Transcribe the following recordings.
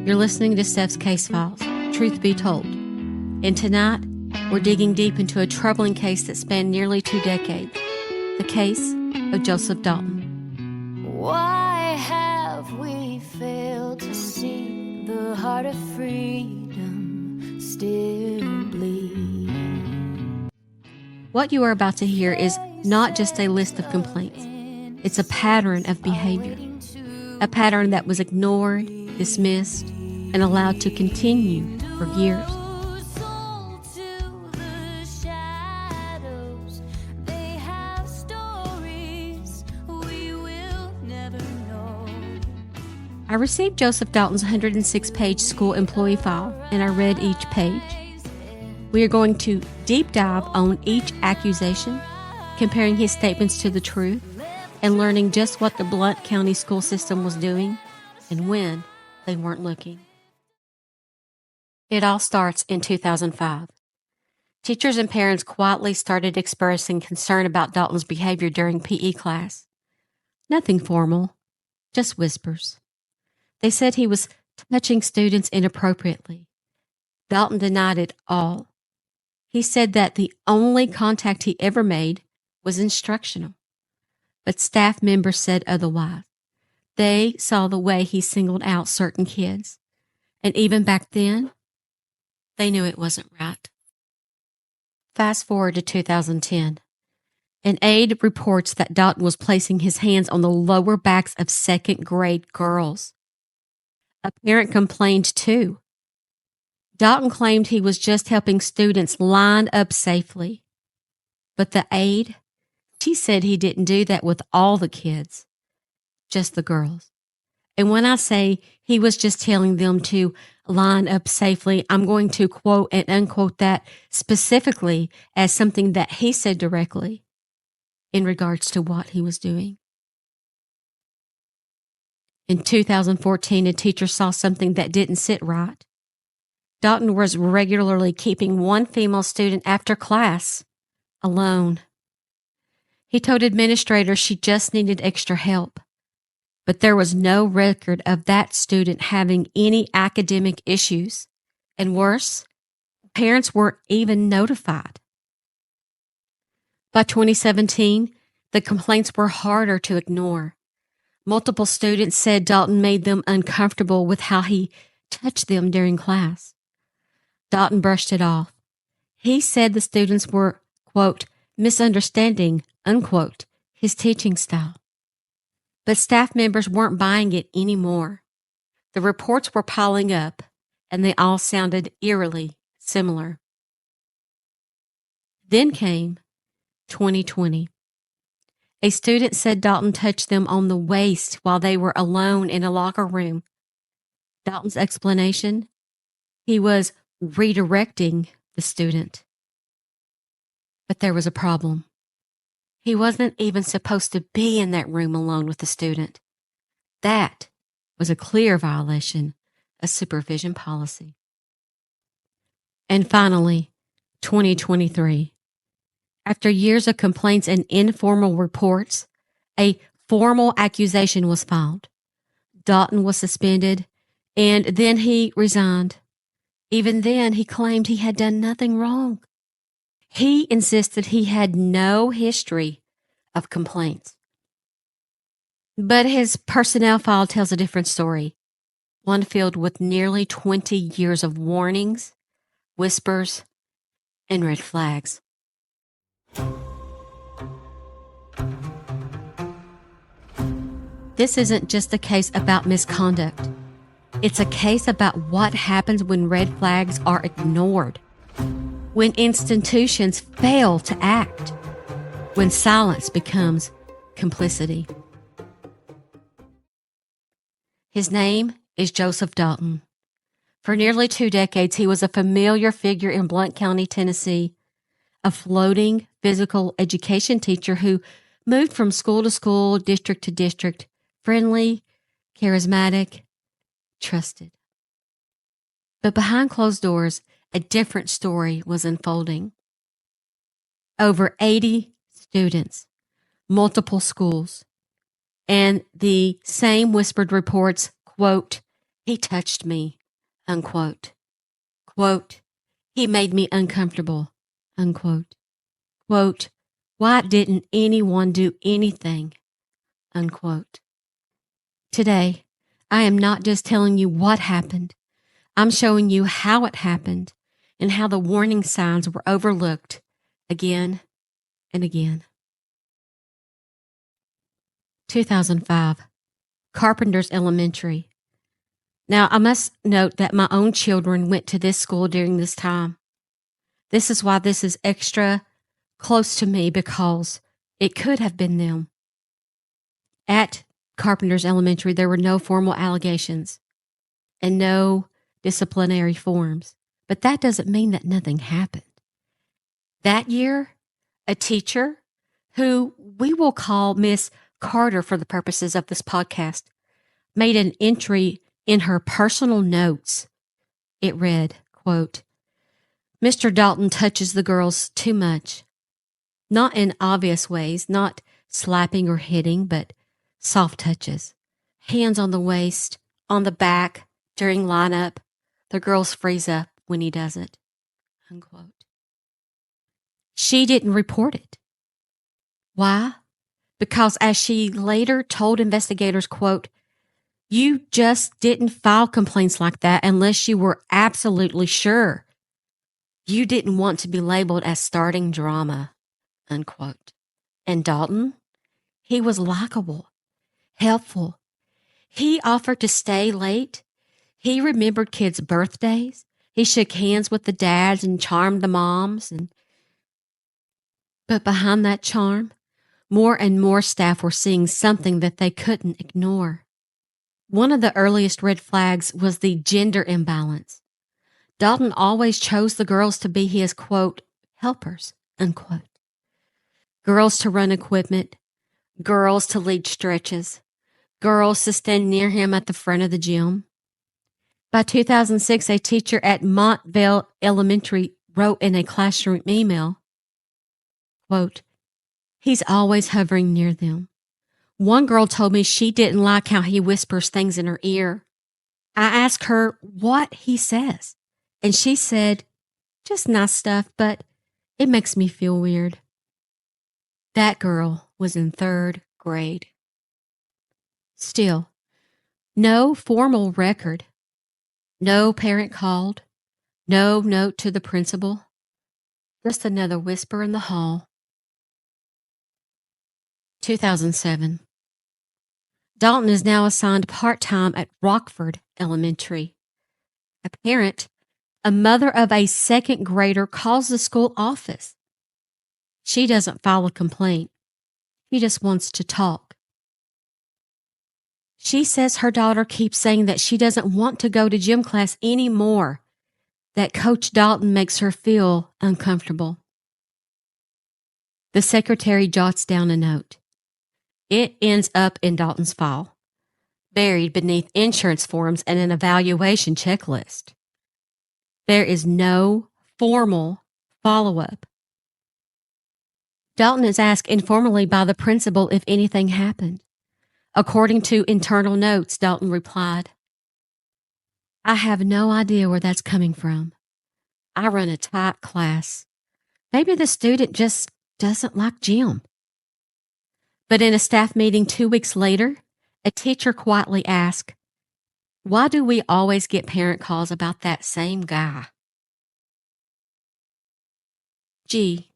You're listening to Steph's Case Files, Truth Be Told. And tonight, we're digging deep into a troubling case that spanned nearly 2 decades. The case of Joseph Dalton. Why have we failed to see the heart of freedom still bleed? What you are about to hear is not just a list of complaints. It's a pattern of behavior. A pattern that was ignored, dismissed, and allowed to continue for years. I received Joseph Dalton's 106-page school employee file, and I read each page. We are going to deep dive on each accusation, comparing his statements to the truth, and learning just what the Blount County school system was doing and when they weren't looking. It all starts in 2005. Teachers and parents quietly started expressing concern about Dalton's behavior during PE class. Nothing formal, just whispers. They said he was touching students inappropriately. Dalton denied it all. He said that the only contact he ever made was instructional. But staff members said otherwise. They saw the way he singled out certain kids. And even back then, they knew it wasn't right. Fast forward to 2010. An aide reports that Dalton was placing his hands on the lower backs of second-grade girls. A parent complained too. Dalton claimed he was just helping students line up safely. But the aide, she said he didn't do that with all the kids, just the girls. And when I say he was just telling them to line up safely, I'm going to quote and unquote that specifically as something that he said directly in regards to what he was doing. In 2014, a teacher saw something that didn't sit right. Dalton was regularly keeping one female student after class alone. He told administrators she just needed extra help, but there was no record of that student having any academic issues. And worse, parents weren't even notified. By 2017, the complaints were harder to ignore. Multiple students said Dalton made them uncomfortable with how he touched them during class. Dalton brushed it off. He said the students were, quote, misunderstanding, unquote, his teaching style. But staff members weren't buying it anymore. The reports were piling up, and they all sounded eerily similar. Then came 2020. A student said Dalton touched them on the waist while they were alone in a locker room. Dalton's explanation? He was redirecting the student. But there was a problem. He wasn't even supposed to be in that room alone with the student. That was a clear violation of supervision policy. And finally, 2023. After years of complaints and informal reports, a formal accusation was filed. Dalton was suspended, and then he resigned. Even then, he claimed he had done nothing wrong. He insisted he had no history of complaints. But his personnel file tells a different story, one filled with nearly 20 years of warnings, whispers, and red flags. This isn't just a case about misconduct. It's a case about what happens when red flags are ignored, when institutions fail to act, when silence becomes complicity. His name is Joseph Dalton. For nearly 2 decades, he was a familiar figure in Blount County, Tennessee, a floating physical education teacher who moved from school to school, district to district, friendly, charismatic, trusted. But behind closed doors, a different story was unfolding. Over 80 students, multiple schools, and the same whispered reports, quote, He touched me, unquote. Quote, he made me uncomfortable, unquote. Quote, why didn't anyone do anything, unquote. Today, I am not just telling you what happened. I'm showing you how it happened and how the warning signs were overlooked again and again. 2005, Carpenter's Elementary. Now, I must note that my own children went to this school during this time. This is why this is extra close to me, because it could have been them. At Carpenter's Elementary, there were no formal allegations and no disciplinary forms, but that doesn't mean that nothing happened. That year, a teacher, who we will call Miss Carter for the purposes of this podcast, made an entry in her personal notes. It read, quote, Mr. Dalton touches the girls too much. Not in obvious ways, not slapping or hitting, but soft touches. Hands on the waist, on the back, during lineup. The girls freeze up when he does it, unquote. She didn't report it. Why? Because as she later told investigators, quote, you just didn't file complaints like that unless you were absolutely sure. You didn't want to be labeled as starting drama, unquote. And Dalton, he was likable, helpful. He offered to stay late. He remembered kids' birthdays. He shook hands with the dads and charmed the moms. But behind that charm, more and more staff were seeing something that they couldn't ignore. One of the earliest red flags was the gender imbalance. Dalton always chose the girls to be his, quote, helpers, unquote. Girls to run equipment, girls to lead stretches, girls to stand near him at the front of the gym. By 2006, a teacher at Montvale Elementary wrote in a classroom email, quote, he's always hovering near them. One girl told me she didn't like how he whispers things in her ear. I asked her what he says, and she said, just nice stuff, but it makes me feel weird. That girl was in 3rd grade. Still, no formal record, no parent called, no note to the principal, just another whisper in the hall. 2007. Dalton is now assigned part-time at Rockford Elementary. A parent, a mother of a 2nd grader, calls the school office. She doesn't file a complaint. She just wants to talk. She says her daughter keeps saying that she doesn't want to go to gym class anymore, that Coach Dalton makes her feel uncomfortable. The secretary jots down a note. It ends up in Dalton's file, buried beneath insurance forms and an evaluation checklist. There is no formal follow-up. Dalton is asked informally by the principal if anything happened. According to internal notes, Dalton replied, I have no idea where that's coming from. I run a tight class. Maybe the student just doesn't like gym. But in a staff meeting 2 weeks later, a teacher quietly asked, why do we always get parent calls about that same guy? Gee,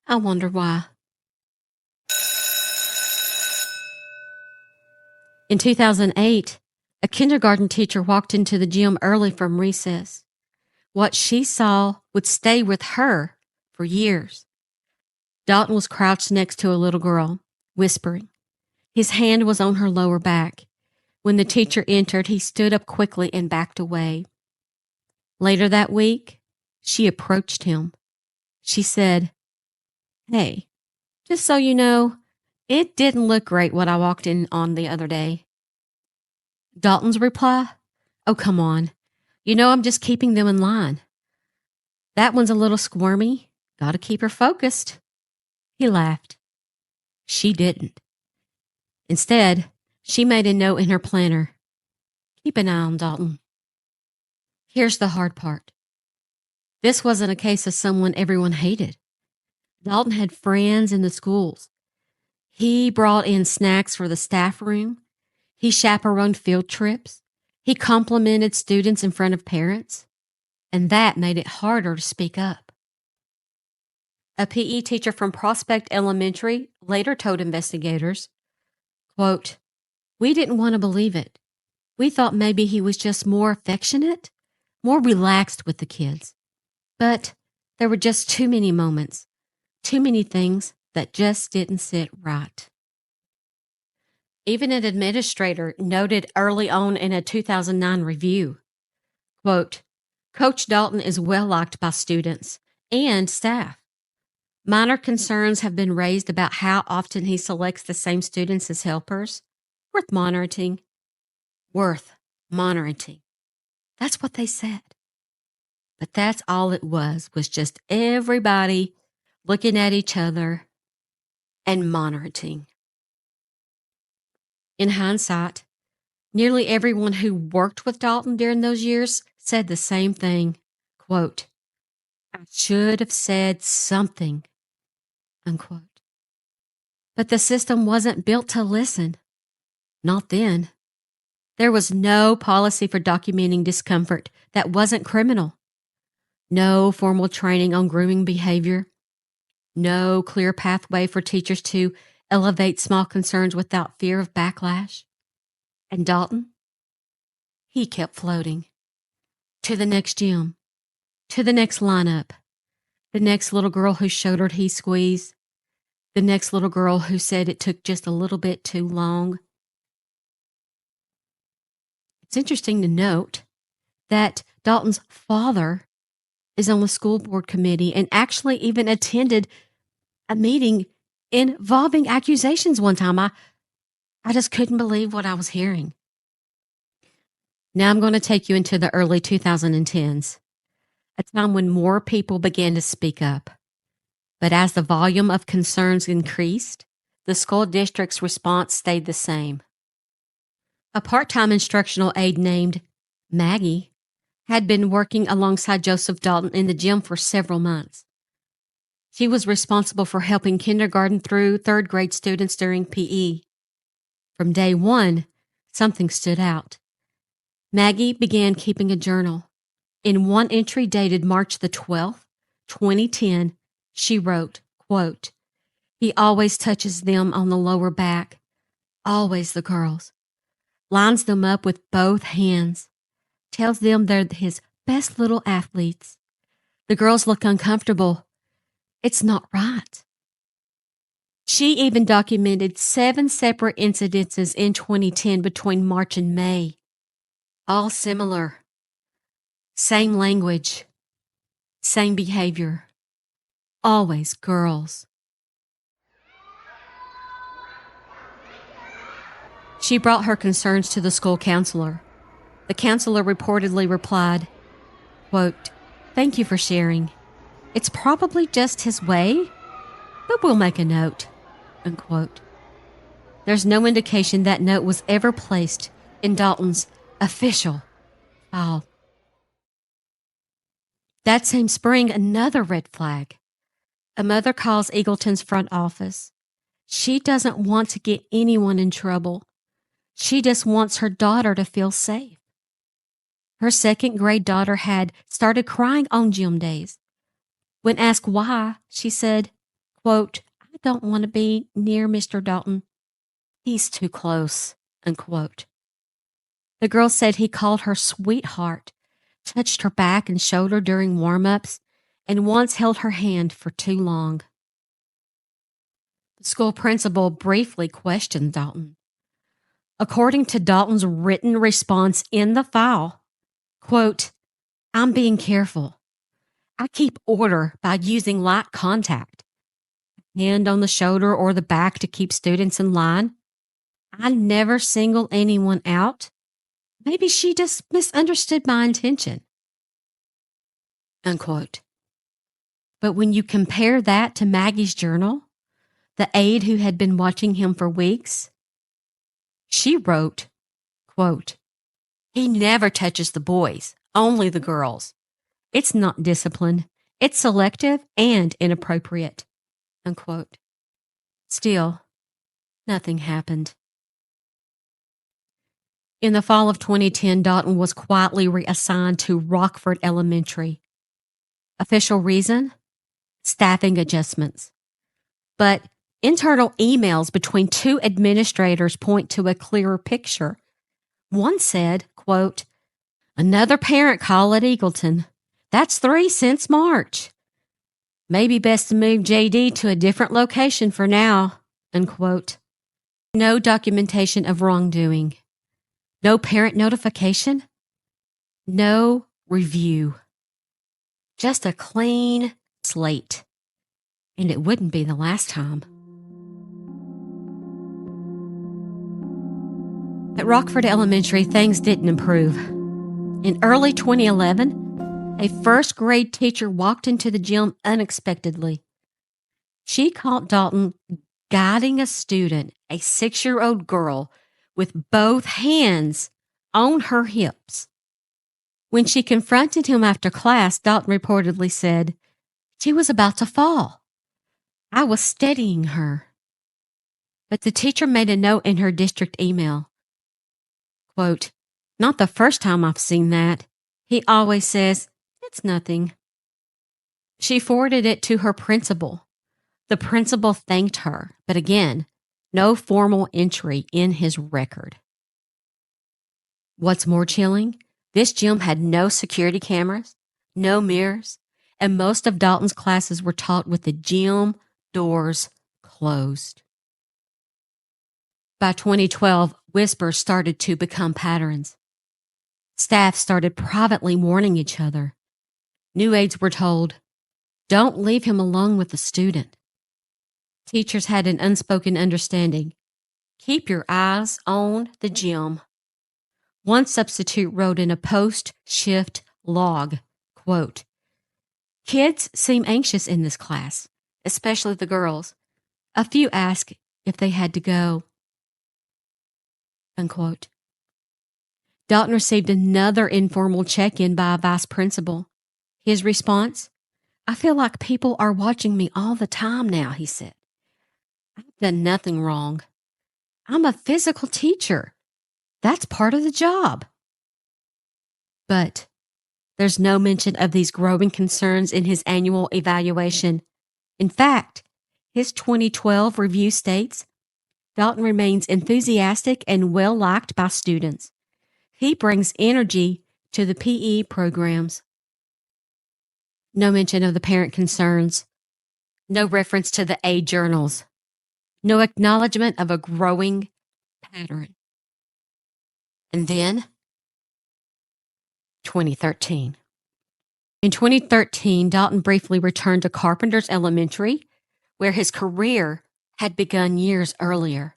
I wonder why. In 2008, a kindergarten teacher walked into the gym early from recess. What she saw would stay with her for years. Dalton was crouched next to a little girl, whispering. His hand was on her lower back. When the teacher entered, he stood up quickly and backed away. Later that week, she approached him. She said, hey, just so you know, it didn't look great what I walked in on the other day. Dalton's reply, oh, come on. You know I'm just keeping them in line. That one's a little squirmy. Got to keep her focused. He laughed. She didn't. Instead, she made a note in her planner. Keep an eye on Dalton. Here's the hard part. This wasn't a case of someone everyone hated. Dalton had friends in the schools. He brought in snacks for the staff room. He chaperoned field trips. He complimented students in front of parents. And that made it harder to speak up. A PE teacher from Prospect Elementary later told investigators, quote, "We didn't want to believe it. We thought maybe he was just more affectionate, more relaxed with the kids. But there were just too many moments, too many things that just didn't sit right." Even an administrator noted early on in a 2009 review, quote, "Coach Dalton is well liked by students and staff. Minor concerns have been raised about how often he selects the same students as helpers. Worth monitoring. Worth monitoring." That's what they said. But that's all it was just everybody looking at each other and monitoring. In hindsight, nearly everyone who worked with Dalton during those years said the same thing. Quote, "I should have said something," unquote. But the system wasn't built to listen. Not then. There was no policy for documenting discomfort that wasn't criminal. No formal training on grooming behavior. No clear pathway for teachers to elevate small concerns without fear of backlash. And Dalton? He kept floating. To the next gym. To the next lineup. The next little girl whose shoulder he squeezed. The next little girl who said it took just a little bit too long. It's interesting to note that Dalton's father is on the school board committee and actually even attended a meeting involving accusations one time. I just couldn't believe what I was hearing. Now I'm going to take you into the early 2010s, a time when more people began to speak up. But as the volume of concerns increased, the school district's response stayed the same. A part-time instructional aide named Maggie had been working alongside Joseph Dalton in the gym for several months. She was responsible for helping kindergarten through third grade students during PE. From day one, something stood out. Maggie began keeping a journal. In one entry dated March the 12th, 2010, she wrote, quote, "He always touches them on the lower back, always the girls. Lines them up with both hands, tells them they're his best little athletes. The girls look uncomfortable. It's not right." She even documented 7 separate incidences in 2010 between March and May. All similar. Same language. Same behavior. Always girls. She brought her concerns to the school counselor. The counselor reportedly replied, quote, "Thank you for sharing. It's probably just his way, but we'll make a note," unquote. There's no indication that note was ever placed in Dalton's official file. That same spring, another red flag. A mother calls Eagleton's front office. She doesn't want to get anyone in trouble. She just wants her daughter to feel safe. Her second grade daughter had started crying on gym days. When asked why, she said, quote, "I don't want to be near Mr. Dalton. He's too close," unquote. The girl said he called her sweetheart, touched her back and shoulder during warm-ups, and once held her hand for too long. The school principal briefly questioned Dalton. According to Dalton's written response in the file, quote, "I'm being careful. I keep order by using light contact. Hand on the shoulder or the back to keep students in line. I never single anyone out. Maybe she just misunderstood my intention," unquote. But when you compare that to Maggie's journal, the aide who had been watching him for weeks, she wrote, quote, He never touches the boys, only the girls. It's not discipline. It's selective and inappropriate." Unquote. Still, nothing happened. In the fall of 2010, Dalton was quietly reassigned to Rockford Elementary. Official reason? Staffing adjustments. But internal emails between two administrators point to a clearer picture. One said, quote, "Another parent call at Eagleton. That's 3 since March. Maybe best to move JD to a different location for now." Unquote. No documentation of wrongdoing. No parent notification. No review. Just a clean slate. And it wouldn't be the last time. At Rockford Elementary, things didn't improve. In early 2011, a first grade teacher walked into the gym unexpectedly. She caught Dalton guiding a student, a 6-year-old girl, with both hands on her hips. When she confronted him after class, Dalton reportedly said, "She was about to fall. I was steadying her." But the teacher made a note in her district email. Quote, "Not the first time I've seen that. He always says, 'It's nothing.'" She forwarded it to her principal. The principal thanked her, but again, no formal entry in his record. What's more chilling? This gym had no security cameras, no mirrors, and most of Dalton's classes were taught with the gym doors closed. By 2012, whispers started to become patterns. Staff started privately warning each other. New aides were told, "Don't leave him alone with the student." Teachers had an unspoken understanding. "Keep your eyes on the gym." One substitute wrote in a post-shift log, quote, "Kids seem anxious in this class, especially the girls. A few ask if they had to go." Unquote. Dalton received another informal check-in by a vice principal. His response, "I feel like people are watching me all the time now," he said. "I've done nothing wrong. I'm a physical teacher. That's part of the job." But there's no mention of these growing concerns in his annual evaluation. In fact, his 2012 review states, Dalton remains enthusiastic and well-liked by students. He brings energy to the PE programs. No mention of the parent concerns. No reference to the aid journals. No acknowledgement of a growing pattern. And then, 2013. In 2013, Dalton briefly returned to Carpenter's Elementary, where his career had begun years earlier.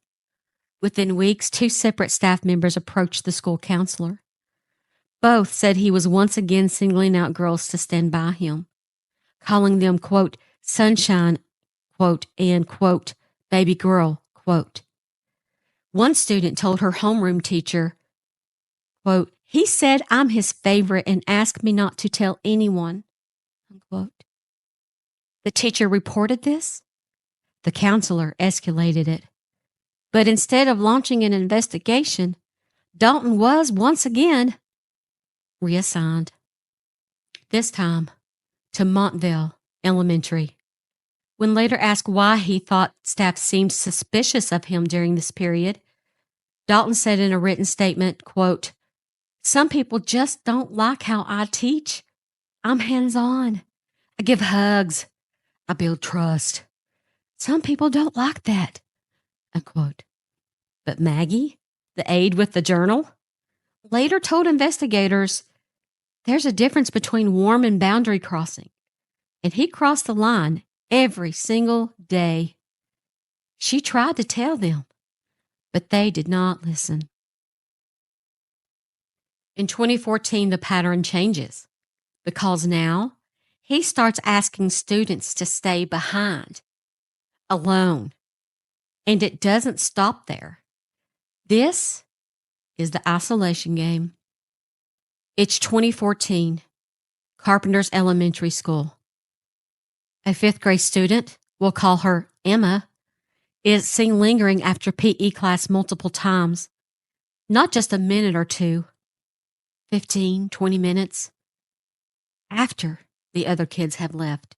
Within weeks, 2 separate staff members approached the school counselor. Both said he was once again singling out girls to stand by him, calling them, quote, "sunshine," quote, and, quote, "baby girl," quote. One student told her homeroom teacher, quote, "He said I'm his favorite and asked me not to tell anyone," unquote. The teacher reported this. The counselor escalated it. But instead of launching an investigation, Dalton was once again reassigned. This time to Montville Elementary. When later asked why he thought staff seemed suspicious of him during this period, Dalton said in a written statement, quote, "Some people just don't like how I teach. I'm hands-on. I give hugs. I build trust. Some people don't like that," unquote. But Maggie, the aide with the journal, later told investigators there's a difference between warm and boundary crossing, and he crossed the line every single day. She tried to tell them, but they did not listen. In 2014, the pattern changes because now he starts asking students to stay behind, alone. And it doesn't stop there. This is the isolation game. It's 2014, Carpenter's Elementary School. A fifth-grade student, we'll call her Emma, is seen lingering after PE class multiple times. Not just a minute or two, 15, 20 minutes, after the other kids have left.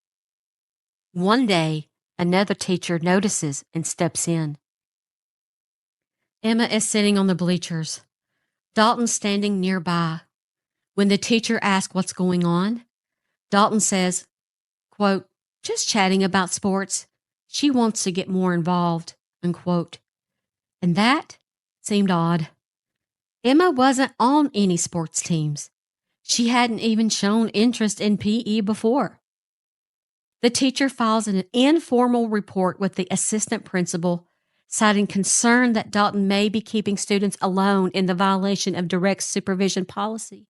One day, another teacher notices and steps in. Emma is sitting on the bleachers. Dalton standing nearby. When the teacher asks what's going on, Dalton says, quote, just chatting about sports. She wants to get more involved, unquote. And that seemed odd. Emma wasn't on any sports teams. She hadn't even shown interest in PE before. The teacher files an informal report with the assistant principal, citing concern that Dalton may be keeping students alone in the violation of direct supervision policy.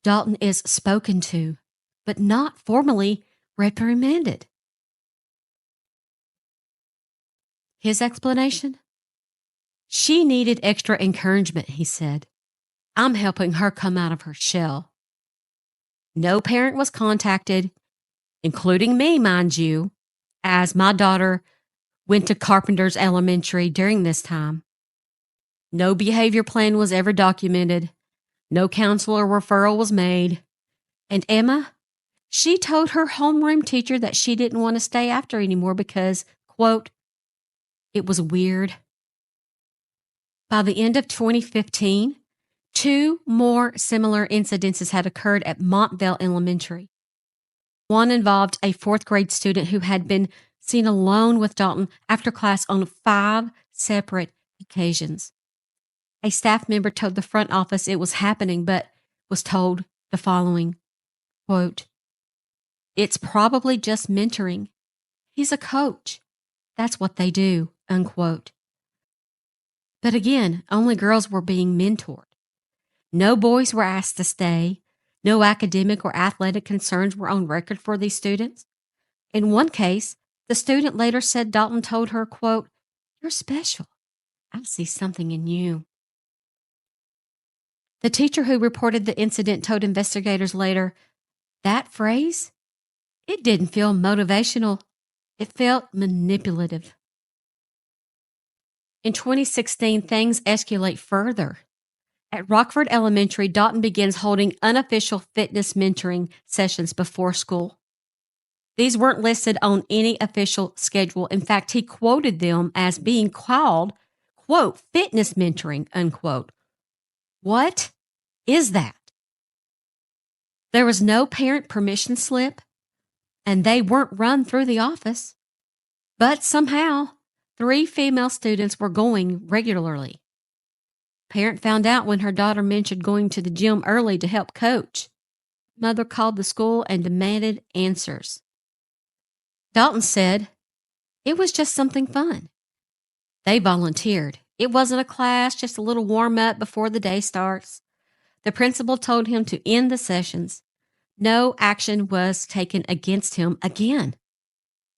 Dalton is spoken to, but not formally reprimanded. His explanation? She needed extra encouragement, he said. I'm helping her come out of her shell. No parent was contacted, including me, mind you, as my daughter went to Carpenter's Elementary during this time. No behavior plan was ever documented. No counselor referral was made. And Emma, she told her homeroom teacher that she didn't want to stay after anymore because, quote, it was weird. By the end of 2015, 2 more similar incidences had occurred at Montvale Elementary. One involved a 4th-grade student who had been seen alone with Dalton after class on 5 separate occasions. A staff member told the front office it was happening, but was told the following, quote, it's probably just mentoring. He's a coach. That's what they do, unquote. But again, only girls were being mentored. No boys were asked to stay. No academic or athletic concerns were on record for these students. In one case, the student later said Dalton told her, quote, you're special. I see something in you. The teacher who reported the incident told investigators later, that phrase, it didn't feel motivational. It felt manipulative. In 2016, things escalate further. At Rockford Elementary, Dalton begins holding unofficial fitness mentoring sessions before school. These weren't listed on any official schedule. In fact, he quoted them as being called, quote, fitness mentoring, unquote. What is that? There was no parent permission slip, and they weren't run through the office. But somehow, 3 female students were going regularly. Parent found out when her daughter mentioned going to the gym early to help coach. Mother called the school and demanded answers. Dalton said, it was just something fun. They volunteered. It wasn't a class, just a little warm-up before the day starts. The principal told him to end the sessions. No action was taken against him again.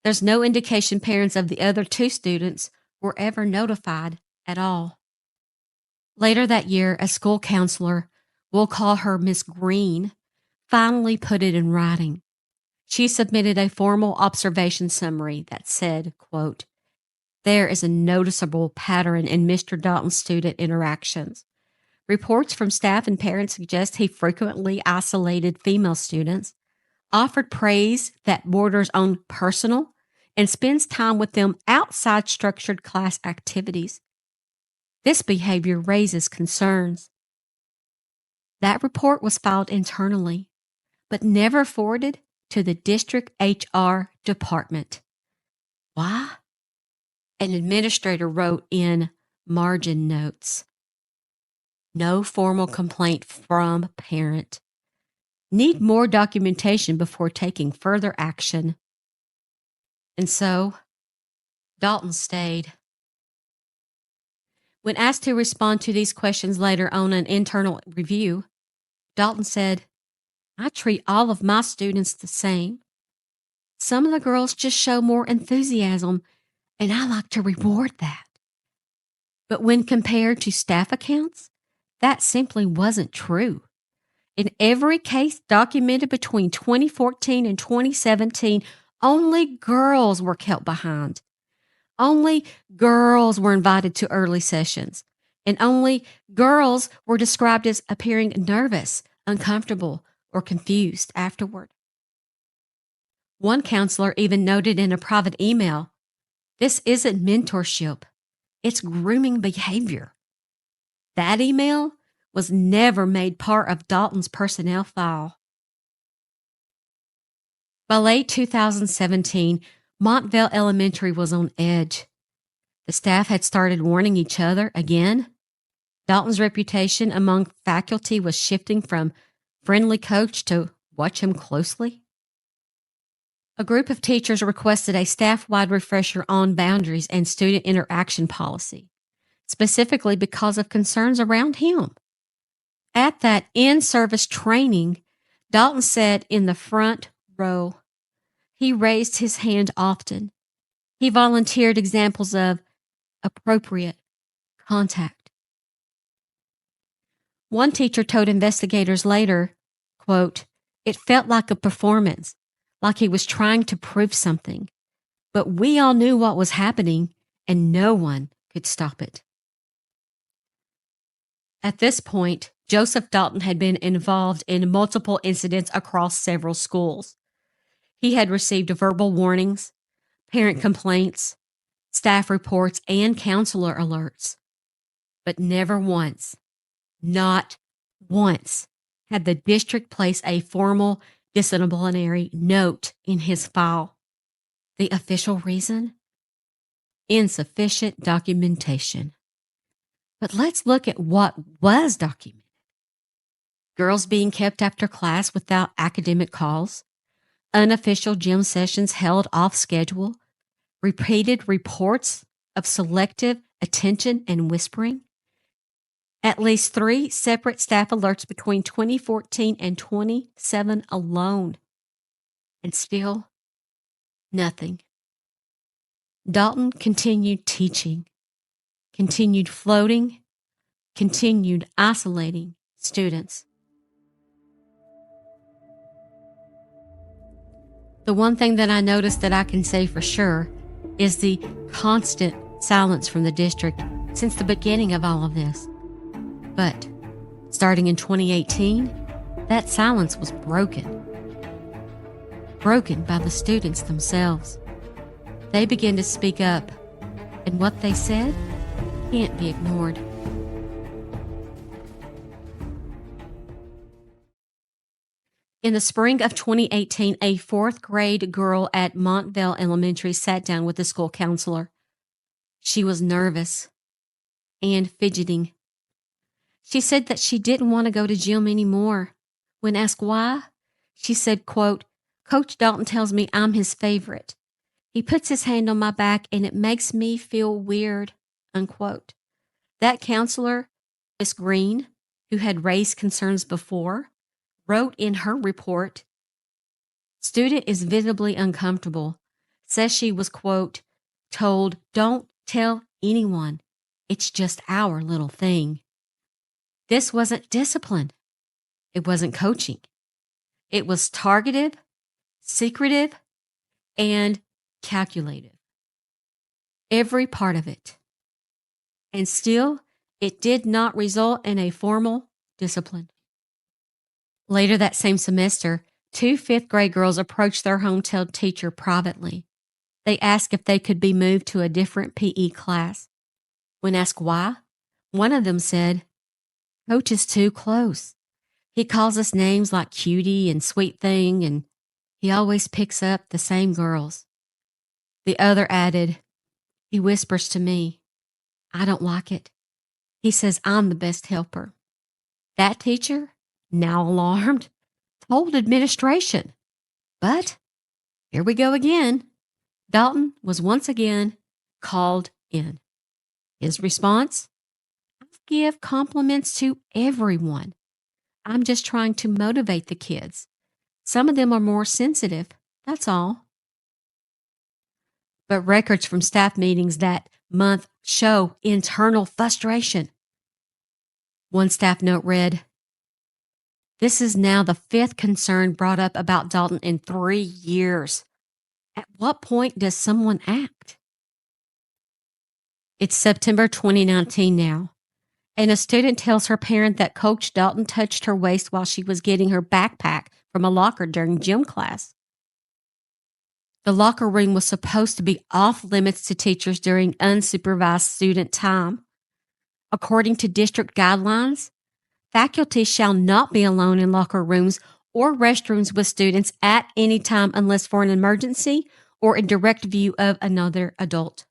There's no indication parents of the other 2 students were ever notified at all. Later that year, a school counselor, we'll call her Miss Green, finally put it in writing. She submitted a formal observation summary that said, quote, there is a noticeable pattern in Mr. Dalton's student interactions. Reports from staff and parents suggest he frequently isolated female students, offered praise that borders on personal, and spends time with them outside structured class activities. This behavior raises concerns. That report was filed internally, but never forwarded to the district HR department. Why? An administrator wrote in margin notes. No formal complaint from parent. Need more documentation before taking further action. And so, Dalton stayed. When asked to respond to these questions later on an internal review, Dalton said, I treat all of my students the same. Some of the girls just show more enthusiasm, and I like to reward that. But when compared to staff accounts, That simply wasn't true. In every case documented between 2014 and 2017, only girls were kept behind. Only girls were invited to early sessions, and only girls were described as appearing nervous, uncomfortable, or confused afterward. One counselor even noted in a private email, "This isn't mentorship, it's grooming behavior." That email was never made part of Dalton's personnel file. By late 2017, Montvale Elementary was on edge. The staff had started warning each other again. Dalton's reputation among faculty was shifting from friendly coach to watch him closely. A group of teachers requested a staff-wide refresher on boundaries and student interaction policy, specifically because of concerns around him. At that in-service training, Dalton sat in the front row. He raised his hand often. He volunteered examples of appropriate contact. One teacher told investigators later, quote, "It felt like a performance, like he was trying to prove something. But we all knew what was happening, and no one could stop it." At this point, Joseph Dalton had been involved in multiple incidents across several schools. He had received verbal warnings, parent complaints, staff reports, and counselor alerts. But never once, not once, had the district placed a formal disciplinary note in his file. The official reason? Insufficient documentation. But let's look at what was documented. Girls being kept after class without academic calls, unofficial gym sessions held off schedule, repeated reports of selective attention and whispering, at least 3 separate staff alerts between 2014 and 27 alone, and still nothing. Dalton continued teaching, continued floating, continued isolating students. The one thing that I noticed that I can say for sure is the constant silence from the district since the beginning of all of this. But starting in 2018, that silence was broken. Broken by the students themselves. They began to speak up, and what they said can't be ignored. In the spring of 2018, a 4th grade girl at Montvale Elementary sat down with the school counselor. She was nervous and fidgeting. She said that she didn't want to go to gym anymore. When asked why, she said, quote, "Coach Dalton tells me I'm his favorite. He puts his hand on my back and it makes me feel weird," unquote. That counselor, Miss Green, who had raised concerns before, wrote in her report, "Student is visibly uncomfortable. Says she was, quote, told, 'Don't tell anyone. It's just our little thing.'" This wasn't discipline. It wasn't coaching. It was targeted, secretive, and calculated. Every part of it. And still, it did not result in a formal discipline. Later that same semester, 2 5th-grade girls approached their hometown teacher privately. They asked if they could be moved to a different PE class. When asked why, one of them said, "Coach is too close. He calls us names like cutie and sweet thing, and he always picks up the same girls." The other added, "He whispers to me. I don't like it. He says I'm the best helper." That teacher, now alarmed, told administration. But here we go again. Dalton was once again called in. His response? "I give compliments to everyone. I'm just trying to motivate the kids. Some of them are more sensitive, that's all." But records from staff meetings that month show internal frustration. One staff note read, "This is now the 5th concern brought up about Dalton in 3 years. At what point does someone act?" It's September 2019 now, and a student tells her parent that Coach Dalton touched her waist while she was getting her backpack from a locker during gym class. The locker room was supposed to be off limits to teachers during unsupervised student time. According to district guidelines, faculty shall not be alone in locker rooms or restrooms with students at any time unless for an emergency or in direct view of another adult.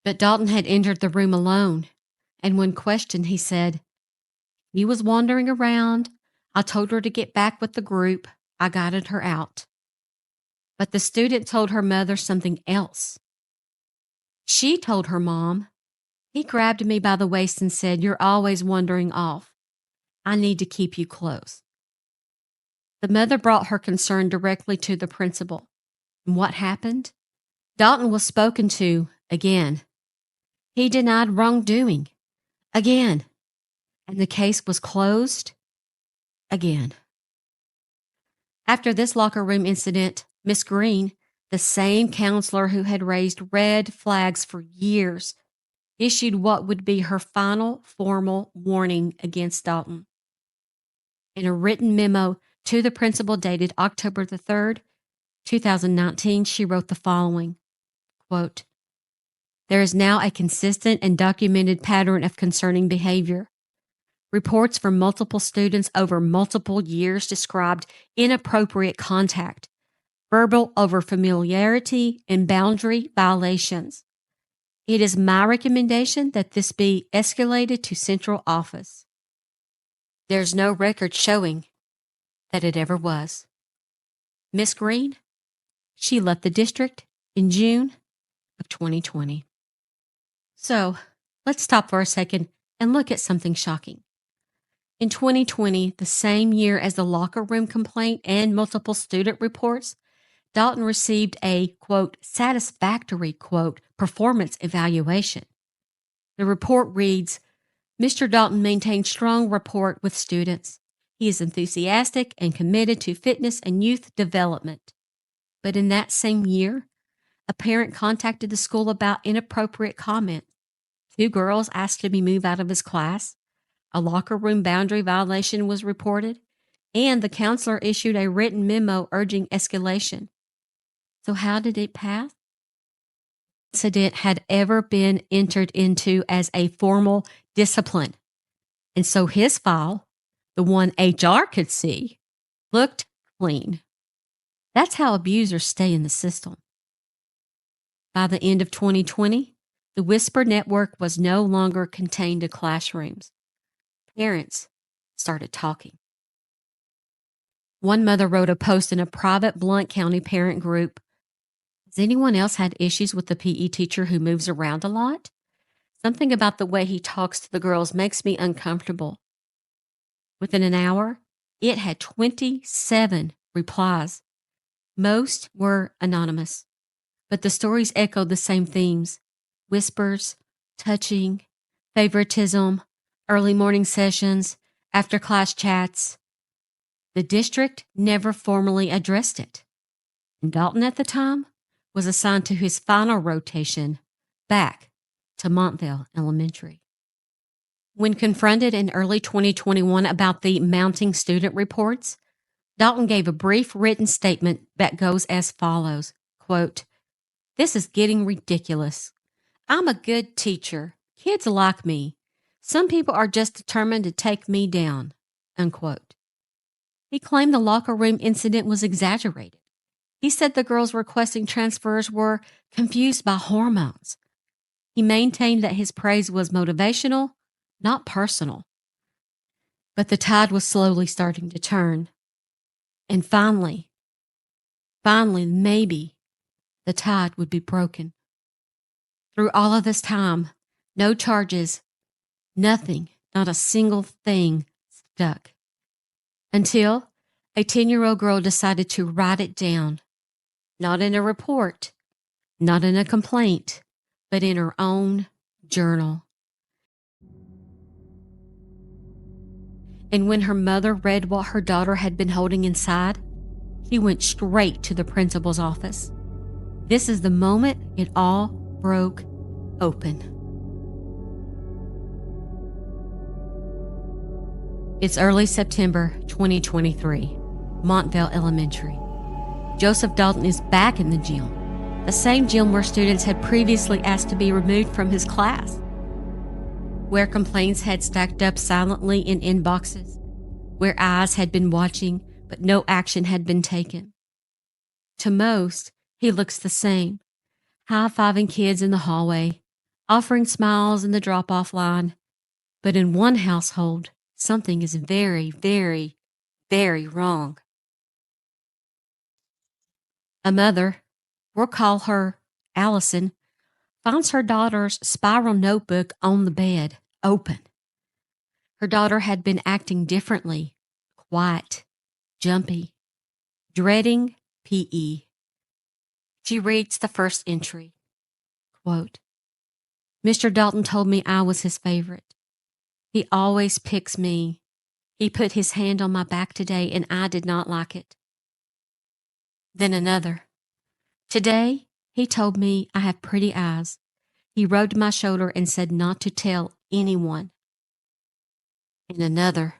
But Dalton had entered the room alone, and when questioned, he said, "He was wandering around. I told her to get back with the group. I guided her out." But the student told her mother something else. She told her mom, "He grabbed me by the waist and said, 'You're always wandering off. I need to keep you close.'" The mother brought her concern directly to the principal. And what happened? Dalton was spoken to again. He denied wrongdoing again. And the case was closed again. After this locker room incident, Miss Green, the same counselor who had raised red flags for years, issued what would be her final formal warning against Dalton. In a written memo to the principal dated October the 3rd, 2019, she wrote the following, quote, "There is now a consistent and documented pattern of concerning behavior. Reports from multiple students over multiple years described inappropriate contact, verbal overfamiliarity, and boundary violations. It is my recommendation that this be escalated to central office. There's no record showing that it ever was." Miss Green, she left the district in June of 2020. So let's stop for a second and look at something shocking. In 2020, the same year as the locker room complaint and multiple student reports, Dalton received a, quote, "satisfactory," quote, "performance evaluation." The report reads, "Mr. Dalton maintains strong rapport with students. He is enthusiastic and committed to fitness and youth development." But in that same year, a parent contacted the school about inappropriate comment. 2 girls asked to be moved out of his class. A locker room boundary violation was reported, and the counselor issued a written memo urging escalation. So how did it pass? The incident had ever been entered into as a formal discipline. And so his file, the one HR could see, looked clean. That's how abusers stay in the system. By the end of 2020, the Whisper network was no longer contained to classrooms. Parents started talking. One mother wrote a post in a private Blount County parent group. "Has anyone else had issues with the PE teacher who moves around a lot? Something about the way he talks to the girls makes me uncomfortable." Within an hour, it had 27 replies. Most were anonymous, but the stories echoed the same themes: whispers, touching, favoritism, early morning sessions, after-class chats. The district never formally addressed it, and Dalton at the time was assigned to his final rotation back to Montvale Elementary. When confronted in early 2021 about the mounting student reports, Dalton gave a brief written statement that goes as follows, quote, "This is getting ridiculous. I'm a good teacher. Kids like me. Some people are just determined to take me down," unquote. He claimed the locker room incident was exaggerated. He said the girls requesting transfers were confused by hormones. He maintained that his praise was motivational, not personal. But the tide was slowly starting to turn. And finally, maybe the tide would be broken. Through all of this time, no charges, nothing, not a single thing stuck. Until a 10-year-old girl decided to write it down, not in a report, not in a complaint, but in her own journal. And when her mother read what her daughter had been holding inside, she went straight to the principal's office. This is the moment it all broke open. It's early September 2023, Montvale Elementary. Joseph Dalton is back in the gym, the same gym where students had previously asked to be removed from his class, where complaints had stacked up silently in inboxes, where eyes had been watching but no action had been taken. To most, he looks the same, high-fiving kids in the hallway, offering smiles in the drop-off line. But in one household, something is very, very, very wrong. A mother, we'll call her Allison, finds her daughter's spiral notebook on the bed, open. Her daughter had been acting differently, quiet, jumpy, dreading PE. She reads the first entry. Quote, Mr. Dalton told me I was his favorite. He always picks me. He put his hand on my back today and I did not like it. Then another. Today, he told me I have pretty eyes. He rubbed my shoulder and said not to tell anyone. And another.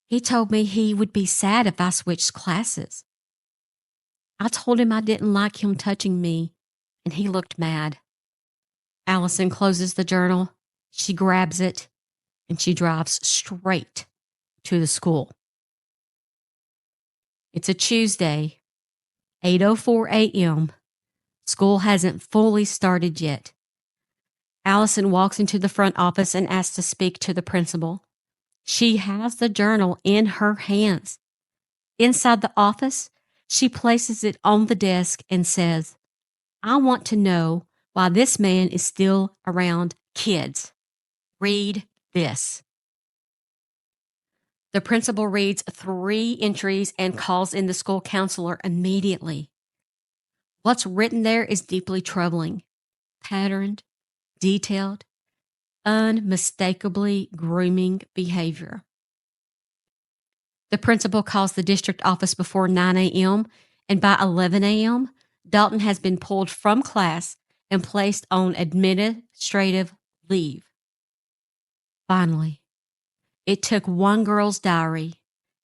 He told me he would be sad if I switched classes. I told him I didn't like him touching me, and he looked mad. Allison closes the journal, she grabs it, and she drives straight to the school. It's a Tuesday, 8:04 a.m. School hasn't fully started yet. Allison walks into the front office and asks to speak to the principal. She has the journal in her hands. Inside the office, she places it on the desk and says, I want to know why this man is still around kids. Read this. The principal reads 3 entries and calls in the school counselor immediately. What's written there is deeply troubling, patterned, detailed, unmistakably grooming behavior. The principal calls the district office before 9 a.m., and by 11 a.m., Dalton has been pulled from class and placed on administrative leave. Finally, it took one girl's diary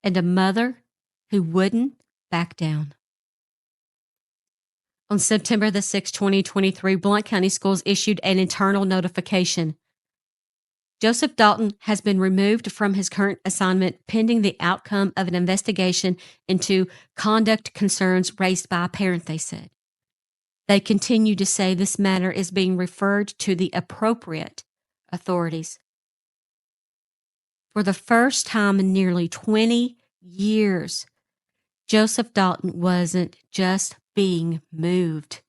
and a mother who wouldn't back down. On September the 6th, 2023, Blount County Schools issued an internal notification. Joseph Dalton has been removed from his current assignment pending the outcome of an investigation into conduct concerns raised by a parent, they said. They continue to say this matter is being referred to the appropriate authorities. For the first time in nearly 20 years, Joseph Dalton wasn't just being moved.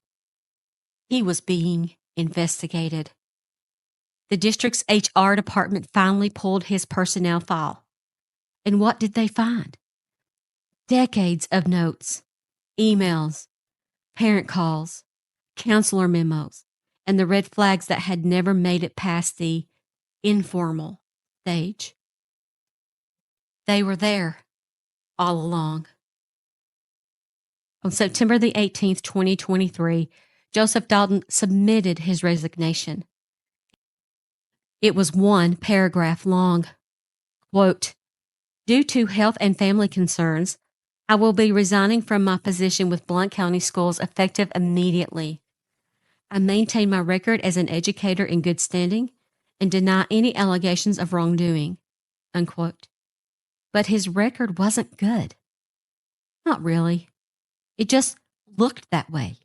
He was being investigated. The district's HR department finally pulled his personnel file. And what did they find? Decades of notes, emails, parent calls, counselor memos, and the red flags that had never made it past the informal stage. They were there all along. On September the 18th, 2023, Joseph Dalton submitted his resignation. It was 1 paragraph long. Quote, due to health and family concerns, I will be resigning from my position with Blount County Schools effective immediately. I maintain my record as an educator in good standing and deny any allegations of wrongdoing. Unquote. But his record wasn't good. Not really. It just looked that way.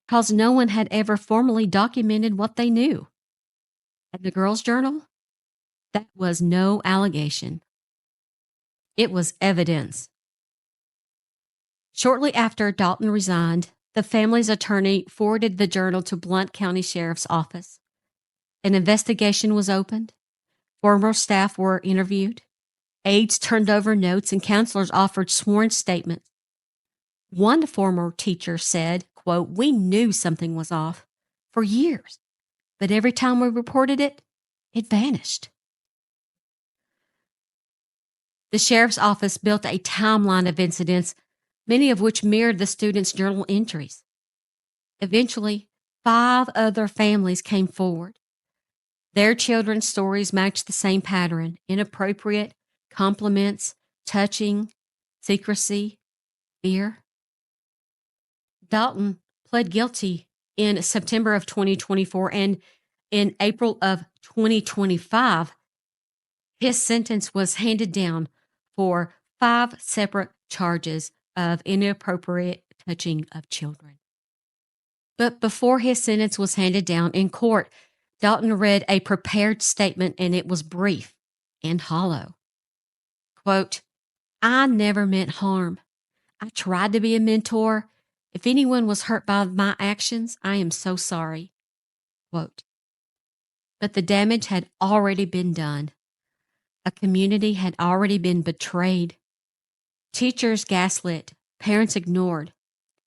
Because no one had ever formally documented what they knew. And the girl's journal? That was no allegation. It was evidence. Shortly after Dalton resigned, the family's attorney forwarded the journal to Blount County Sheriff's Office. An investigation was opened. Former staff were interviewed. Aides turned over notes and counselors offered sworn statements. One former teacher said, quote, we knew something was off for years, but every time we reported it, it vanished. The sheriff's office built a timeline of incidents, many of which mirrored the students' journal entries. Eventually, 5 other families came forward. Their children's stories matched the same pattern: inappropriate, compliments, touching, secrecy, fear. Dalton pled guilty in September of 2024, and in April of 2025, his sentence was handed down for 5 separate charges of inappropriate touching of children. But before his sentence was handed down in court, Dalton read a prepared statement, and it was brief and hollow. Quote, "I never meant harm. I tried to be a mentor. If anyone was hurt by my actions, I am so sorry." Quote, but the damage had already been done. A community had already been betrayed. Teachers gaslit, parents ignored,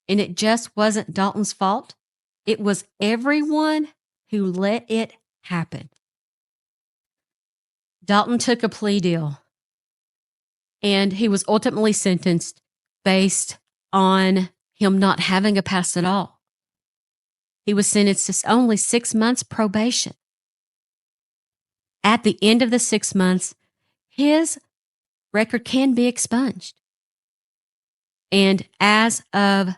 and it just wasn't Dalton's fault. It was everyone who let it happen. Dalton took a plea deal, and he was ultimately sentenced based on him not having a past at all. He was sentenced to only 6 months probation. At the end of the 6 months, his record can be expunged. And as of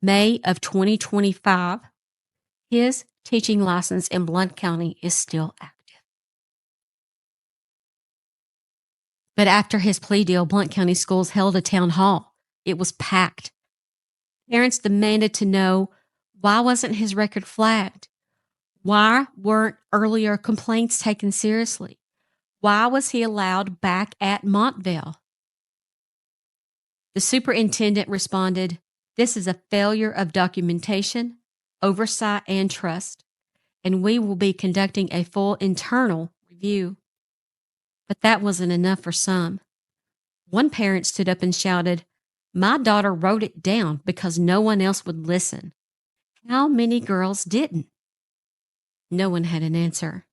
May of 2025, his teaching license in Blount County is still active. But after his plea deal, Blount County Schools held a town hall. It was packed. Parents demanded to know, why wasn't his record flagged? Why weren't earlier complaints taken seriously? Why was he allowed back at Montvale? The superintendent responded, "This is a failure of documentation, oversight, and trust, and we will be conducting a full internal review." But that wasn't enough for some. One parent stood up and shouted, "My daughter wrote it down because no one else would listen." How many girls didn't? No one had an answer.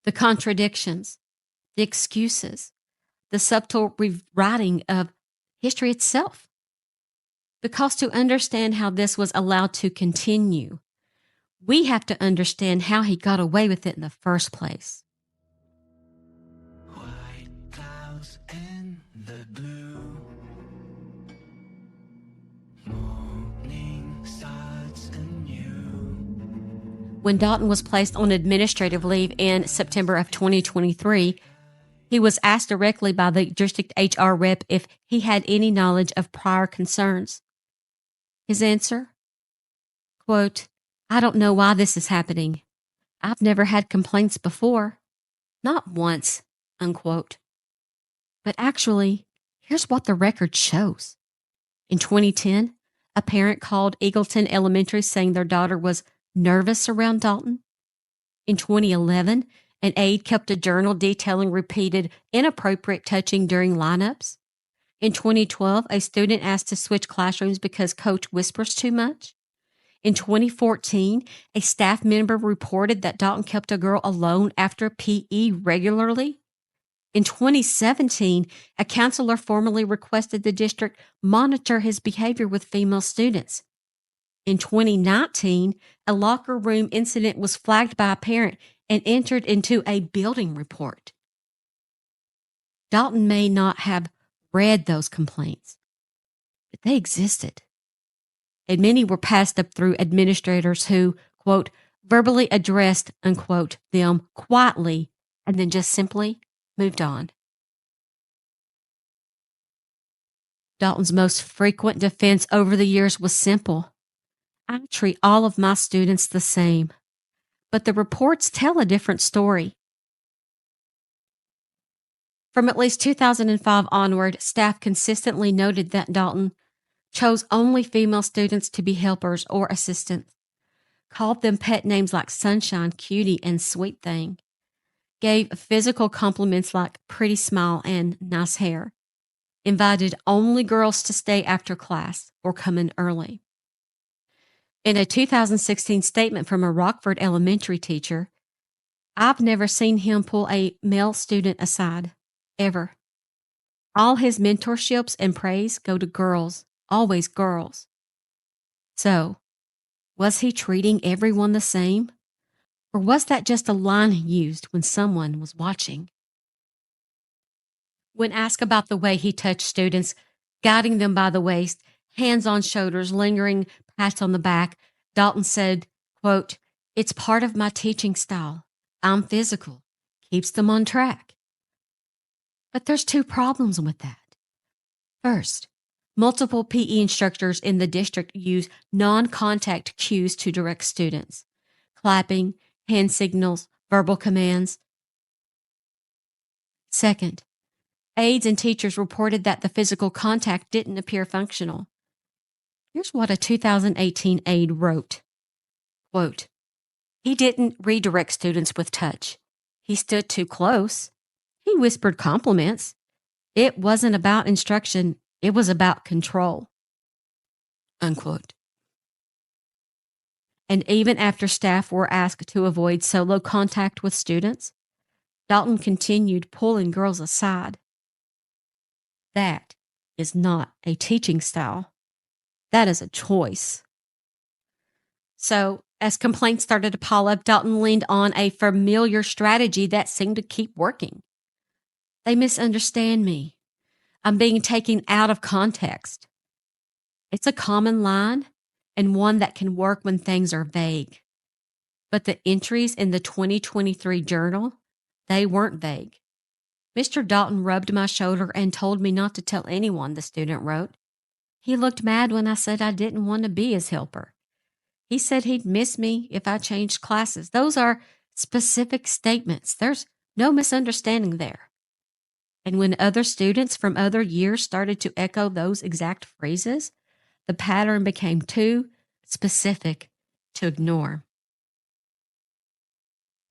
The contradictions, the excuses, the subtle rewriting of history itself. Because to understand how this was allowed to continue, we have to understand how he got away with it in the first place. White clouds in the blue. Morning starts anew. When Dalton was placed on administrative leave in September of 2023, he was asked directly by the district HR rep if he had any knowledge of prior concerns. His answer, quote, "I don't know why this is happening. I've never had complaints before. Not once," unquote. But actually, here's what the record shows. In 2010, a parent called Eagleton Elementary saying their daughter was nervous around Dalton. In 2011, an aide kept a journal detailing repeated inappropriate touching during lineups. In 2012, a student asked to switch classrooms because coach whispers too much. In 2014, a staff member reported that Dalton kept a girl alone after PE regularly. In 2017, a counselor formally requested the district monitor his behavior with female students. In 2019, a locker room incident was flagged by a parent and entered into a building report. Dalton may not have read those complaints, but they existed. And many were passed up through administrators who, quote, verbally addressed, unquote, them quietly and then just simply moved on. Dalton's most frequent defense over the years was simple: "I treat all of my students the same." But the reports tell a different story. From at least 2005 onward, staff consistently noted that Dalton chose only female students to be helpers or assistants, called them pet names like Sunshine, Cutie, and Sweet Thing, gave physical compliments like pretty smile and nice hair, invited only girls to stay after class or come in early. In a 2016 statement from a Rockford elementary teacher, "I've never seen him pull a male student aside ever. All his mentorships and praise go to girls, always girls. So, was he treating everyone the same? Or was that just a line he used when someone was watching? When asked about the way he touched students, guiding them by the waist, hands on shoulders, lingering pats on the back, Dalton said, quote, "It's part of my teaching style. I'm physical. Keeps them on track." But there's two problems with that. First, multiple PE instructors in the district use non-contact cues to direct students. Clapping, hand signals, verbal commands. Second, aides and teachers reported that the physical contact didn't appear functional. Here's what a 2018 aide wrote. Quote, "He didn't redirect students with touch. He stood too close. He whispered compliments. It wasn't about instruction. It was about control." Unquote. And even after staff were asked to avoid solo contact with students, Dalton continued pulling girls aside. That is not a teaching style. That is a choice. So, as complaints started to pile up, Dalton leaned on a familiar strategy that seemed to keep working. "They misunderstand me. I'm being taken out of context." It's a common line and one that can work when things are vague. But the entries in the 2023 journal, they weren't vague. "Mr. Dalton rubbed my shoulder and told me not to tell anyone," the student wrote. "He looked mad when I said I didn't want to be his helper. He said he'd miss me if I changed classes." Those are specific statements. There's no misunderstanding there. And when other students from other years started to echo those exact phrases, the pattern became too specific to ignore.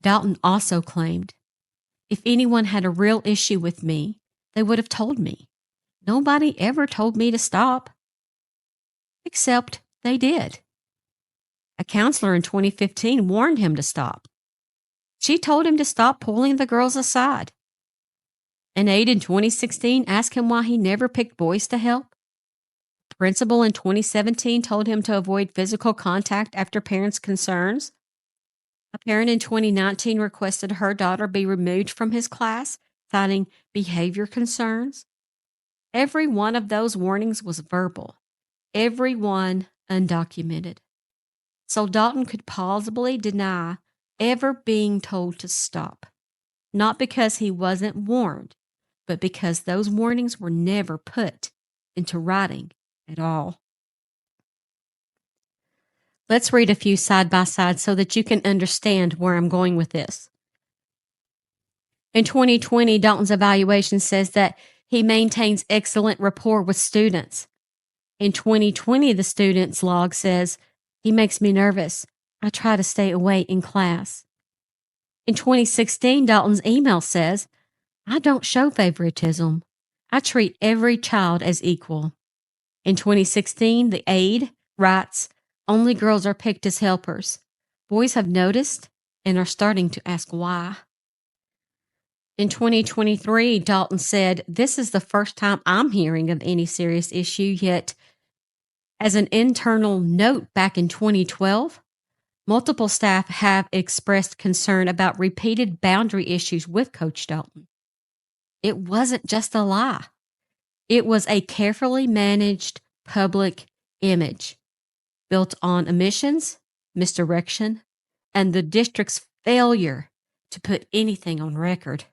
Dalton also claimed, "If anyone had a real issue with me, they would have told me. Nobody ever told me to stop." Except they did. A counselor in 2015 warned him to stop. She told him to stop pulling the girls aside. An aide in 2016 asked him why he never picked boys to help. The principal in 2017 told him to avoid physical contact after parents' concerns. A parent in 2019 requested her daughter be removed from his class, citing behavior concerns. Every one of those warnings was verbal, every one undocumented. So Dalton could plausibly deny ever being told to stop, not because he wasn't warned, but because those warnings were never put into writing at all. Let's read a few side by side so that you can understand where I'm going with this. In 2020, Dalton's evaluation says that he maintains excellent rapport with students. In 2020, the student's log says, "He makes me nervous. I try to stay away in class." In 2016, Dalton's email says, "I don't show favoritism. I treat every child as equal." In 2016, the aide writes, "Only girls are picked as helpers. Boys have noticed and are starting to ask why." In 2023, Dalton said, "This is the first time I'm hearing of any serious issue, yet as an internal note back in 2012, multiple staff have expressed concern about repeated boundary issues with Coach Dalton." It wasn't just a lie. It was a carefully managed public image built on omissions, misdirection, and the district's failure to put anything on record.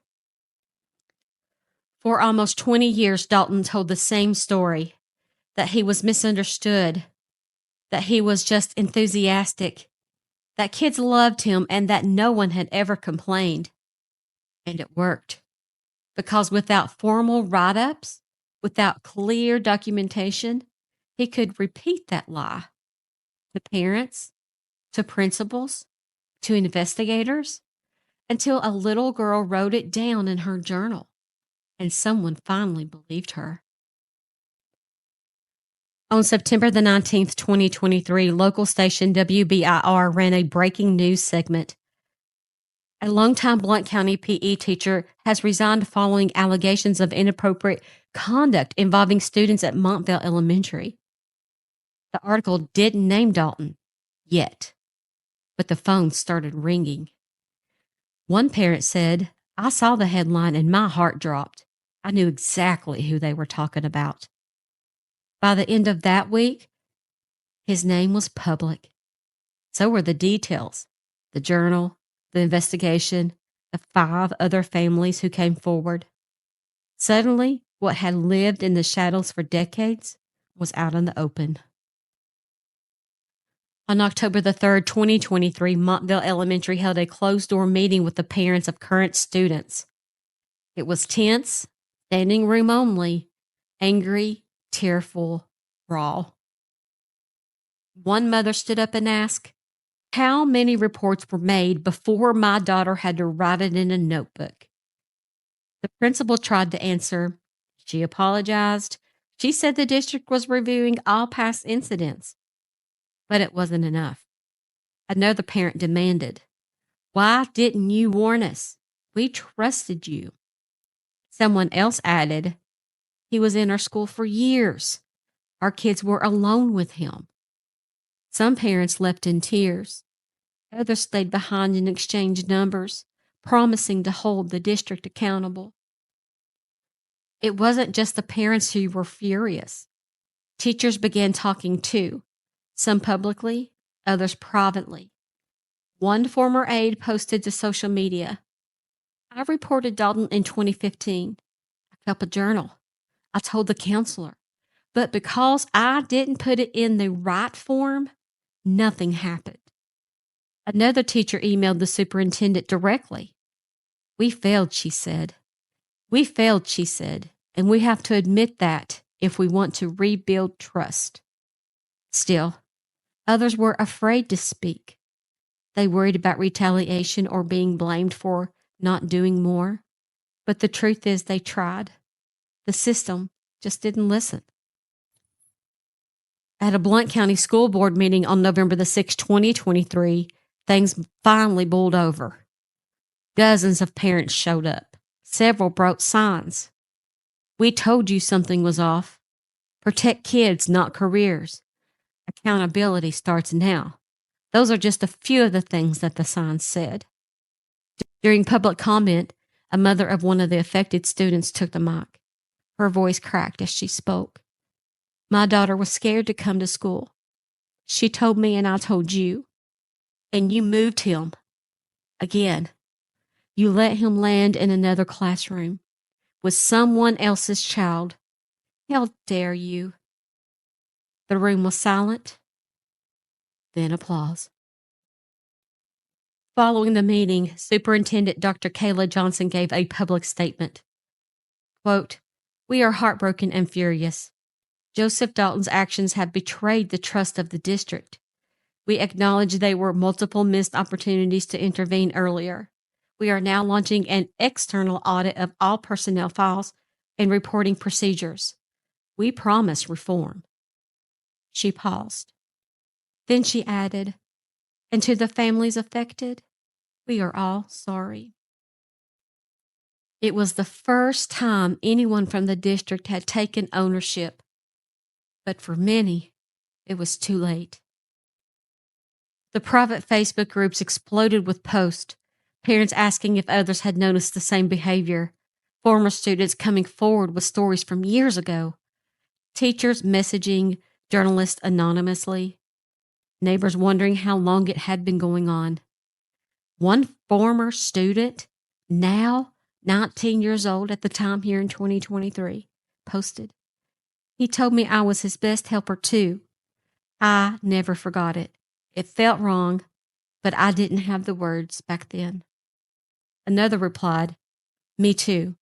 For almost 20 years, Dalton told the same story, that he was misunderstood, that he was just enthusiastic, that kids loved him, and that no one had ever complained. And it worked. Because without formal write-ups, without clear documentation, he could repeat that lie to parents, to principals, to investigators, until a little girl wrote it down in her journal, and someone finally believed her. On September the 19th, 2023, local station WBIR ran a breaking news segment. A longtime Blount County PE teacher has resigned following allegations of inappropriate conduct involving students at Montvale Elementary. The article didn't name Dalton yet, but the phone started ringing. One parent said, "I saw the headline and my heart dropped. I knew exactly who they were talking about." By the end of that week, his name was public. So were the details, the journal, the investigation, the 5 other families who came forward. Suddenly, what had lived in the shadows for decades was out in the open. On October the 3rd, 2023, Montville Elementary held a closed-door meeting with the parents of current students. It was tense, standing room only, angry, tearful, raw. One mother stood up and asked, "How many reports were made before my daughter had to write it in a notebook?" The principal tried to answer. She apologized. She said the district was reviewing all past incidents. But it wasn't enough. Another parent demanded, "Why didn't you warn us? We trusted you." Someone else added, "He was in our school for years. Our kids were alone with him." Some parents left in tears. Others stayed behind and exchanged numbers, promising to hold the district accountable. It wasn't just the parents who were furious. Teachers began talking too, some publicly, others privately. One former aide posted to social media, "I reported Dalton in 2015. I kept a journal. I told the counselor. But because I didn't put it in the right form, nothing happened." Another teacher emailed the superintendent directly. "We failed," she said. "We failed," she said, "and we have to admit that if we want to rebuild trust." Still, others were afraid to speak. They worried about retaliation or being blamed for not doing more. But the truth is, they tried. The system just didn't listen. At a Blount County School Board meeting on November the 6th, 2023, things finally boiled over. Dozens of parents showed up. Several brought signs. "We told you something was off. Protect kids, not careers. Accountability starts now." Those are just a few of the things that the signs said. During public comment, a mother of one of the affected students took the mic. Her voice cracked as she spoke. "My daughter was scared to come to school. She told me and I told you. And you moved him. Again. You let him land in another classroom with someone else's child. How dare you?" The room was silent, then applause. Following the meeting, Superintendent Dr. Kayla Johnson gave a public statement. Quote, "We are heartbroken and furious. Joseph Dalton's actions have betrayed the trust of the district. We acknowledge there were multiple missed opportunities to intervene earlier. We are now launching an external audit of all personnel files and reporting procedures. We promise reform." She paused. Then she added, "And to the families affected, we are all sorry." It was the first time anyone from the district had taken ownership. But for many, it was too late. The private Facebook groups exploded with posts, parents asking if others had noticed the same behavior, former students coming forward with stories from years ago, teachers messaging journalists anonymously, neighbors wondering how long it had been going on. One former student, now 19 years old at the time here in 2023, posted, "He told me I was his best helper too. I never forgot it. It felt wrong, but I didn't have the words back then." Another replied, "Me too.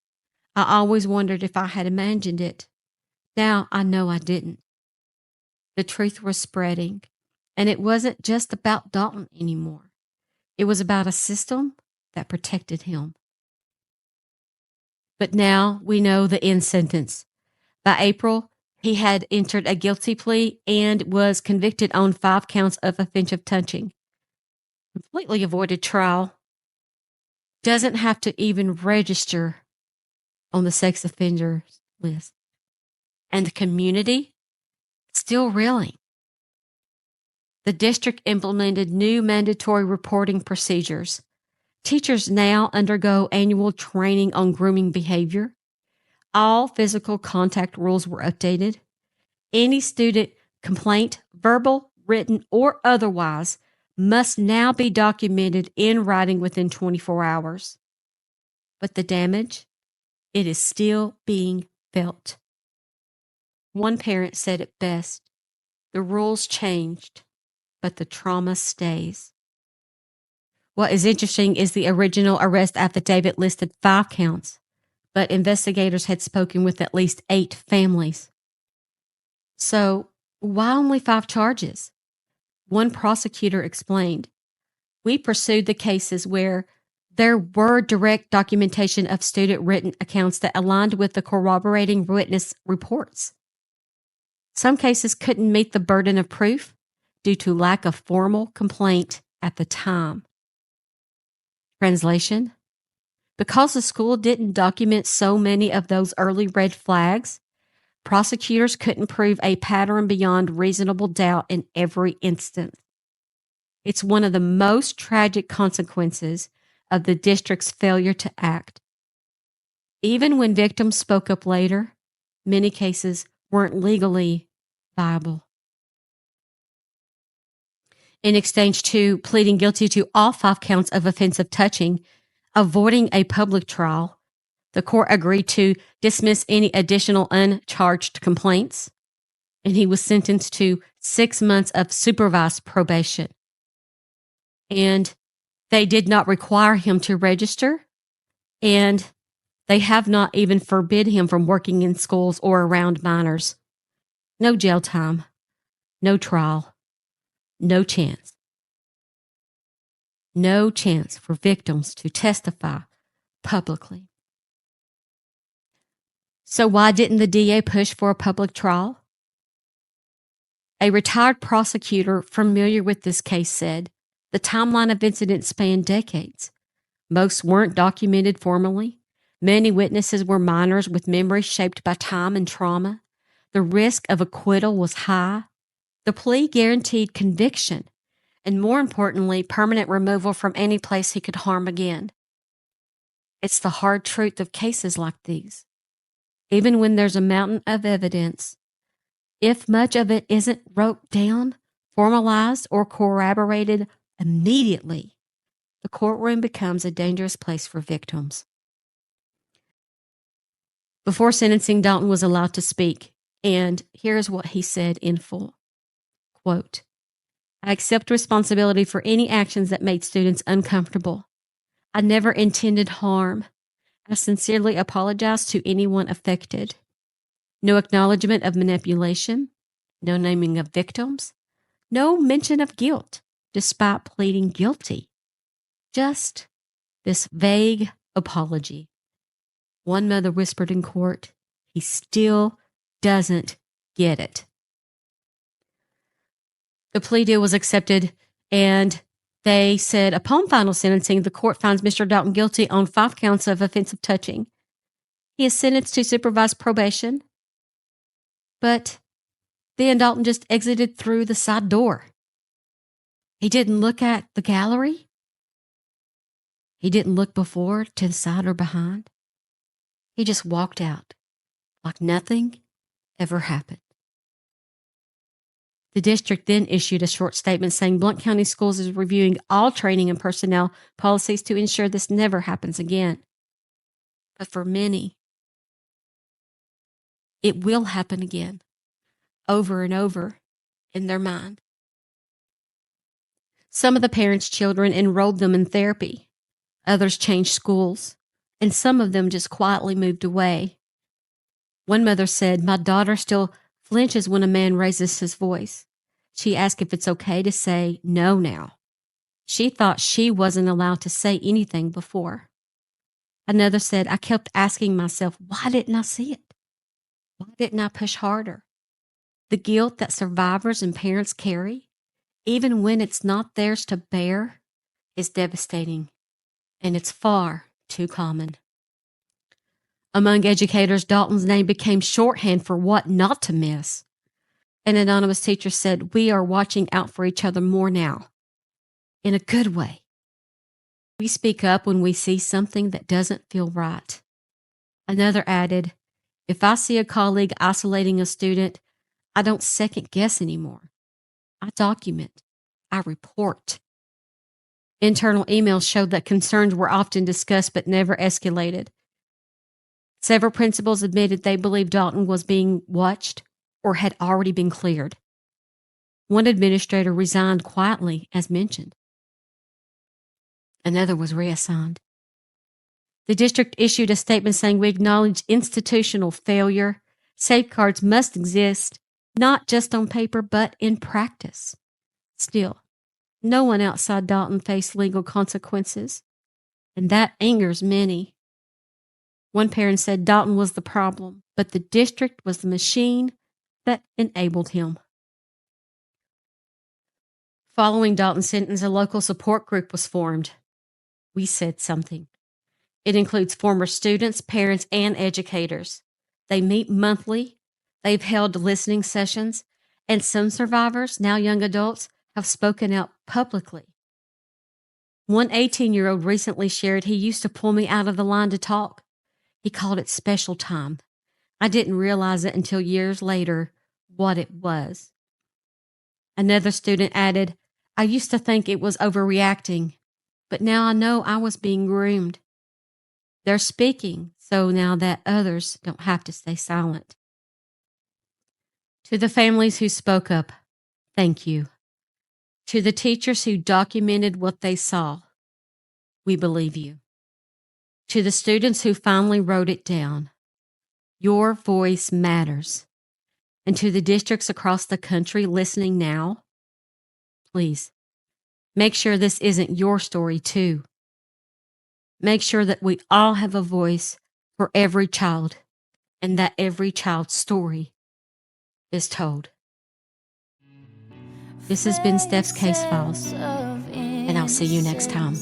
I always wondered if I had imagined it. Now I know I didn't." The truth was spreading, and it wasn't just about Dalton anymore. It was about a system that protected him. But now we know the end sentence. By April, he had entered a guilty plea and was convicted on 5 counts of offensive touching. Completely avoided trial. doesn't have to even register on the sex offender list. And the community still reeling. The district implemented new mandatory reporting procedures. Teachers now undergo annual training on grooming behavior. All physical contact rules were updated. Any student complaint, verbal, written, or otherwise, must now be documented in writing within 24 hours. But the damage, it is still being felt. One parent said it best, the rules changed, but the trauma stays. What is interesting is the original arrest affidavit listed 5 counts, but investigators had spoken with at least 8 families. So, why only 5 charges? One prosecutor explained, "We pursued the cases where there were direct documentation of student written accounts that aligned with the corroborating witness reports. Some cases couldn't meet the burden of proof due to lack of formal complaint at the time." Translation: because the school didn't document so many of those early red flags, prosecutors couldn't prove a pattern beyond reasonable doubt in every instance. It's one of the most tragic consequences of the district's failure to act. Even when victims spoke up later, many cases weren't legally viable. In exchange to pleading guilty to all 5 counts of offensive touching, avoiding a public trial, the court agreed to dismiss any additional uncharged complaints, and he was sentenced to 6 months of supervised probation. And they did not require him to register, and they have not even forbid him from working in schools or around minors. No jail time, no trial, no chance. No chance for victims to testify publicly. So why didn't the DA push for a public trial? A retired prosecutor familiar with this case said, the timeline of incidents spanned decades. Most weren't documented formally. Many witnesses were minors with memories shaped by time and trauma. The risk of acquittal was high. The plea guaranteed conviction, and more importantly, permanent removal from any place he could harm again. It's the hard truth of cases like these. Even when there's a mountain of evidence, if much of it isn't wrote down, formalized, or corroborated immediately, the courtroom becomes a dangerous place for victims. Before sentencing, Dalton was allowed to speak, and here's what he said in full. Quote, "I accept responsibility for any actions that made students uncomfortable. I never intended harm. I sincerely apologize to anyone affected. No acknowledgement of manipulation, no naming of victims, no mention of guilt, despite pleading guilty. Just this vague apology." One mother whispered in court, "He still doesn't get it." The plea deal was accepted, and they said upon final sentencing, the court finds Mr. Dalton guilty on 5 counts of offensive touching. He is sentenced to supervised probation, but then Dalton just exited through the side door. He didn't look at the gallery. He didn't look before, to the side, or behind. He just walked out like nothing ever happened. The district then issued a short statement saying Blount County Schools is reviewing all training and personnel policies to ensure this never happens again. But for many, it will happen again, over and over, in their mind. Some of the parents' children enrolled them in therapy. Others changed schools, and some of them just quietly moved away. One mother said, "My daughter still flinches when a man raises his voice. She asked if it's okay to say no now. She thought she wasn't allowed to say anything before." Another said, "I kept asking myself, why didn't I see it? Why didn't I push harder?" The guilt that survivors and parents carry, even when it's not theirs to bear, is devastating and it's far too common. Among educators, Dalton's name became shorthand for what not to miss. An anonymous teacher said, "We are watching out for each other more now, in a good way. We speak up when we see something that doesn't feel right." Another added, "If I see a colleague isolating a student, I don't second guess anymore. I document. I report." Internal emails showed that concerns were often discussed but never escalated. Several principals admitted they believed Dalton was being watched or had already been cleared. One administrator resigned quietly, as mentioned. Another was reassigned. The district issued a statement saying, "We acknowledge institutional failure. Safeguards must exist, not just on paper, but in practice." Still, no one outside Dalton faced legal consequences, and that angers many. One parent said Dalton was the problem, but the district was the machine that enabled him. Following Dalton's sentence, a local support group was formed. We said something. It includes former students, parents, and educators. They meet monthly. They've held listening sessions, and some survivors, now young adults, have spoken out publicly. One 18-year-old recently shared, "He used to pull me out of the line to talk. He called it special time. I didn't realize it until years later what it was." Another student added, "I used to think it was overreacting, but now I know I was being groomed." They're speaking, so now that others don't have to stay silent. To the families who spoke up, thank you. To the teachers who documented what they saw, we believe you. To the students who finally wrote it down, your voice matters. And to the districts across the country listening now, please, make sure this isn't your story too. Make sure that we all have a voice for every child and that every child's story is told. This has been Steph's Case Files, and I'll see you next time.